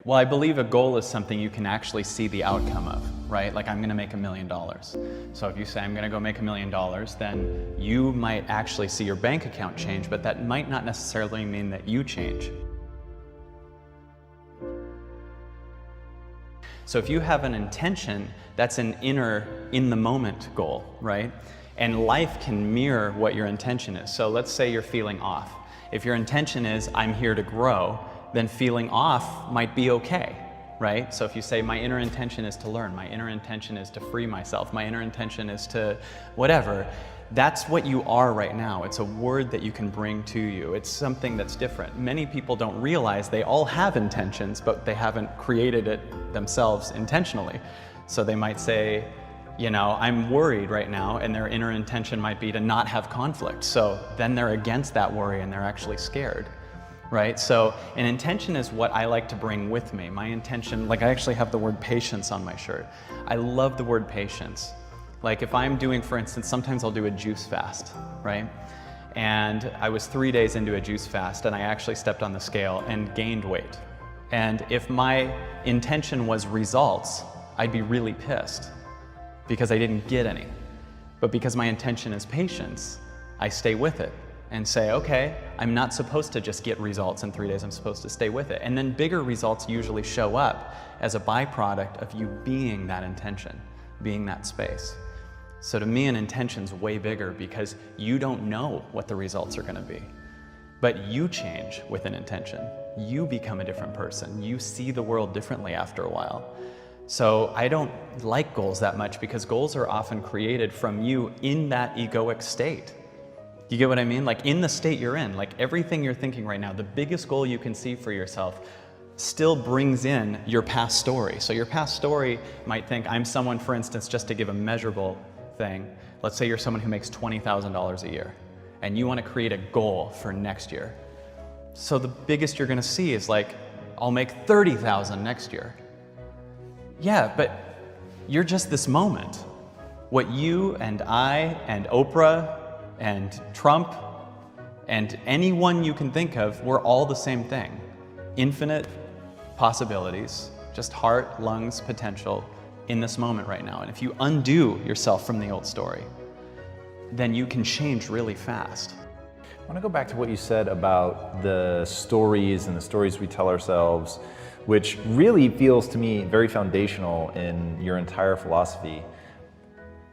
Well, I believe a goal is something you can actually see the outcome of, right? Like I'm gonna make $1 million. So if you say I'm gonna go make $1 million, then you might actually see your bank account change, but that might not necessarily mean that you change. So if you have an intention, that's an inner, in the moment goal, right? And life can mirror what your intention is. So let's say you're feeling off. If your intention is, I'm here to grow, then feeling off might be okay, right? So if you say, my inner intention is to learn, my inner intention is to free myself, my inner intention is to whatever, that's what you are right now. It's a word that you can bring to you. It's something that's different. Many people don't realize they all have intentions, but they haven't created it themselves intentionally. So they might say, you know, I'm worried right now, and their inner intention might be to not have conflict. So then they're against that worry and they're actually scared, right? So an intention is what I like to bring with me. My intention, like I actually have the word patience on my shirt. I love the word patience. Like if I'm doing, for instance, sometimes I'll do a juice fast, right? And I was 3 days into a juice fast and I actually stepped on the scale and gained weight. And if my intention was results, I'd be really pissed because I didn't get any. But because my intention is patience, I stay with it and say, okay, I'm not supposed to just get results in 3 days, I'm supposed to stay with it. And then bigger results usually show up as a byproduct of you being that intention, being that space. So to me, an intention's way bigger because you don't know what the results are gonna be. But you change with an intention. You become a different person. You see the world differently after a while. So I don't like goals that much because goals are often created from you in that egoic state. You get what I mean? Like in the state you're in, like everything you're thinking right now, the biggest goal you can see for yourself still brings in your past story. So your past story might think, I'm someone, for instance, just to give a measurable thing, let's say you're someone who makes $20,000 a year and you want to create a goal for next year. So the biggest you're going to see is like, I'll make 30,000 next year. Yeah, but you're just this moment. What you and I and Oprah and Trump and anyone you can think of, we're all the same thing. Infinite possibilities, just heart, lungs, potential in this moment right now. And if you undo yourself from the old story, then you can change really fast. I want to go back to what you said about the stories and the stories we tell ourselves, which really feels to me very foundational in your entire philosophy.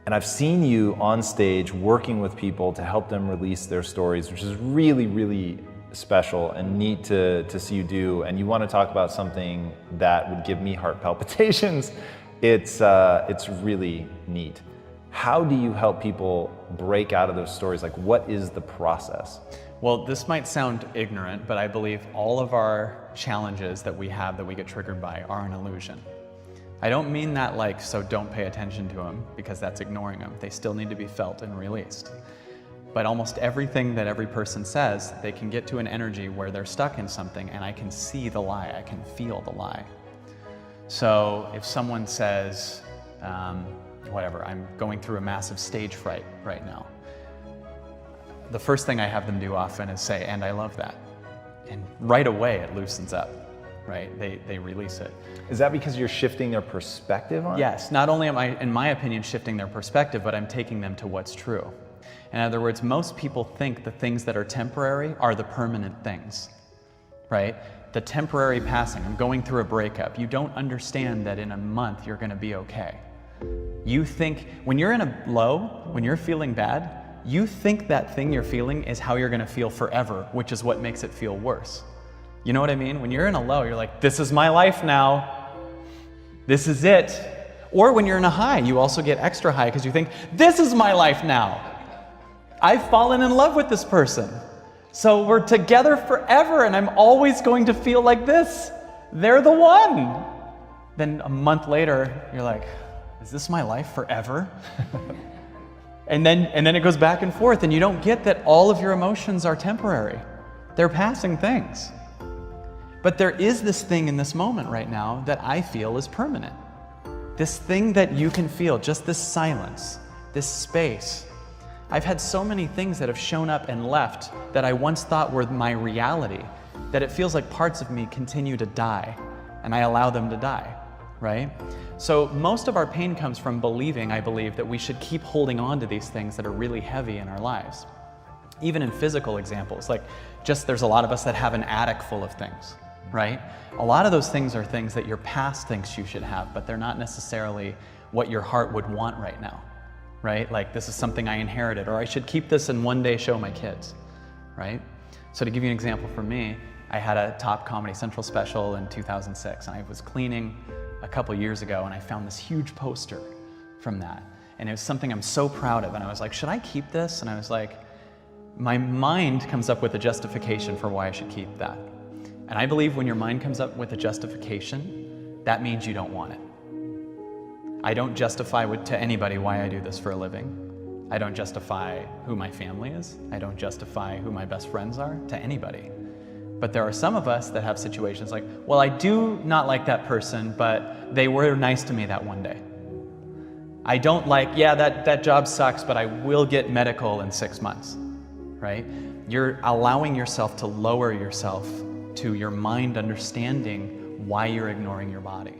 And I've seen you on stage working with people to help them release their stories, which is really, really special and neat to see you do. And you want to talk about something that would give me heart palpitations. It's really neat. How do you help people break out of those stories? Like, what is the process? Well, this might sound ignorant, but I believe all of our challenges that we have that we get triggered by are an illusion. I don't mean that like, so don't pay attention to them, because that's ignoring them. They still need to be felt and released. But almost everything that every person says, they can get to an energy where they're stuck in something and I can see the lie, I can feel the lie. So if someone says, whatever, I'm going through a massive stage fright right now, the first thing I have them do often is say, and I love that. And right away it loosens up, right? They release it. Is that because you're shifting their perspective on it? Yes, not only am I, in my opinion, shifting their perspective, but I'm taking them to what's true. In other words, most people think the things that are temporary are the permanent things, right? The temporary passing, I'm going through a breakup. You don't understand that in a month you're gonna be okay. You think, when you're in a low, when you're feeling bad, you think that thing you're feeling is how you're gonna feel forever, which is what makes it feel worse. You know what I mean? When you're in a low, you're like, this is my life now. This is it. Or when you're in a high, you also get extra high because you think, this is my life now. I've fallen in love with this person. So we're together forever and I'm always going to feel like this. They're the one. Then a month later, you're like, is this my life forever? And then it goes back and forth and you don't get that all of your emotions are temporary. They're passing things. But there is this thing in this moment right now that I feel is permanent. This thing that you can feel, just this silence, this space. I've had so many things that have shown up and left that I once thought were my reality, that it feels like parts of me continue to die and I allow them to die, right? So most of our pain comes from believing, I believe, that we should keep holding on to these things that are really heavy in our lives. Even in physical examples, like just there's a lot of us that have an attic full of things, right? A lot of those things are things that your past thinks you should have, but they're not necessarily what your heart would want right now, right? Like this is something I inherited, or I should keep this and one day show my kids, right? So to give you an example for me, I had a top Comedy Central special in 2006, and I was cleaning a couple years ago, and I found this huge poster from that. And it was something I'm so proud of, and I was like, should I keep this? And I was like, my mind comes up with a justification for why I should keep that. And I believe when your mind comes up with a justification, that means you don't want it. I don't justify to anybody why I do this for a living. I don't justify who my family is. I don't justify who my best friends are to anybody. But there are some of us that have situations like, well, I do not like that person, but they were nice to me that one day. I don't like, yeah, that job sucks, but I will get medical in 6 months, right? You're allowing yourself to lower yourself to your mind understanding why you're ignoring your body.